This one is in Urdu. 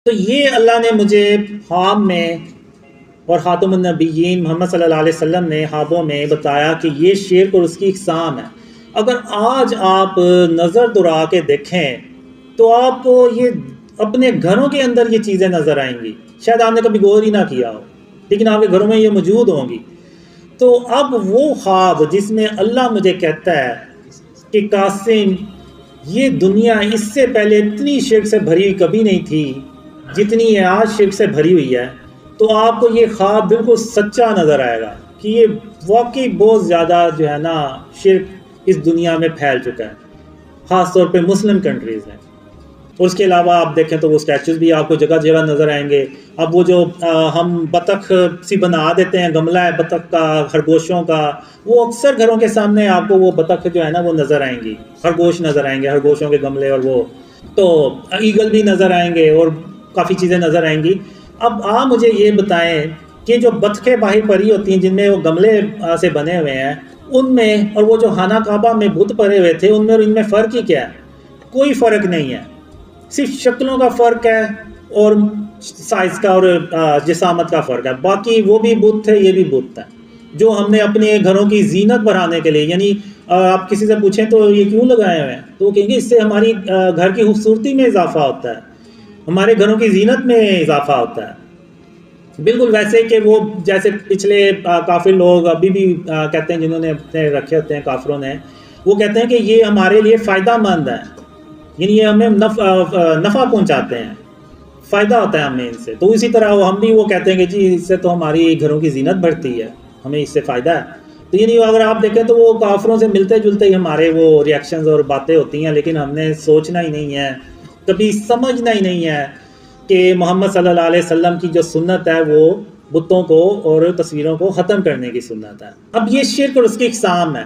تو یہ اللہ نے مجھے خواب میں اور خاتم النبیین محمد صلی اللہ علیہ وسلم نے خوابوں میں بتایا کہ یہ شرک اور اس کی اقسام ہے۔ اگر آج آپ نظر دوڑا کے دیکھیں تو آپ کو یہ اپنے گھروں کے اندر یہ چیزیں نظر آئیں گی، شاید آپ نے کبھی غور ہی نہ کیا ہو، لیکن آپ کے گھروں میں یہ موجود ہوں گی۔ تو اب وہ خواب جس میں اللہ مجھے کہتا ہے کہ قاسم یہ دنیا اس سے پہلے اتنی شرک سے بھری ہوئی کبھی نہیں تھی جتنی یہ آج شرک سے بھری ہوئی ہے، تو آپ کو یہ خواب بالکل سچا نظر آئے گا کہ یہ واقعی بہت زیادہ جو ہے نا شرک اس دنیا میں پھیل چکا ہے، خاص طور پہ مسلم کنٹریز میں۔ اور اس کے علاوہ آپ دیکھیں تو وہ اسٹیچوز بھی آپ کو جگہ جگہ نظر آئیں گے۔ اب وہ جو ہم بطخ سی بنا دیتے ہیں، گملہ ہے بطخ کا، خرگوشوں کا، وہ اکثر گھروں کے سامنے آپ کو وہ بطخ جو ہے نا وہ نظر آئیں گی، خرگوش نظر آئیں گے، خرگوشوں کے گملے، اور وہ تو ایگل بھی نظر آئیں گے اور کافی چیزیں نظر آئیں گی۔ اب آپ مجھے یہ بتائیں کہ جو بطخیں باہر پری ہوتی ہیں جن میں وہ گملے سے بنے ہوئے ہیں، ان میں اور وہ جو خانہ کعبہ میں بت پڑے ہوئے تھے ان میں اور ان میں فرق ہی کیا ہے؟ کوئی فرق نہیں ہے، صرف شکلوں کا فرق ہے اور سائز کا اور جسامت کا فرق ہے۔ باقی وہ بھی بت تھے، یہ بھی بت ہے، جو ہم نے اپنے گھروں کی زینت بڑھانے کے لیے، یعنی آپ کسی سے پوچھیں تو یہ کیوں لگائے ہوئے ہیں تو وہ کہیں گے اس سے ہماری گھر کی خوبصورتی میں اضافہ ہوتا ہے، ہمارے گھروں کی زینت میں اضافہ ہوتا ہے۔ بالکل ویسے کہ وہ جیسے پچھلے کافر لوگ ابھی بھی کہتے ہیں، جنہوں نے اپنے رکھے ہوتے ہیں کافروں نے، وہ کہتے ہیں کہ یہ ہمارے لیے فائدہ مند ہے، یعنی یہ ہمیں نفع پہنچاتے ہیں، فائدہ ہوتا ہے ہمیں ان سے۔ تو اسی طرح ہم بھی وہ کہتے ہیں کہ جی اس سے تو ہماری گھروں کی زینت بڑھتی ہے، ہمیں اس سے فائدہ ہے۔ تو یعنی اگر آپ دیکھیں تو وہ کافروں سے ملتے جلتے ہی ہمارے وہ ریئیکشنز اور باتیں ہوتی ہیں، لیکن ہم نے سوچنا ہی نہیں ہے، کبھی سمجھنا ہی نہیں ہے کہ محمد صلی اللہ علیہ وسلم کی جو سنت ہے وہ بتوں کو اور تصویروں کو ختم کرنے کی سنت ہے۔ اب یہ شرک اور اس کی اقسام ہے۔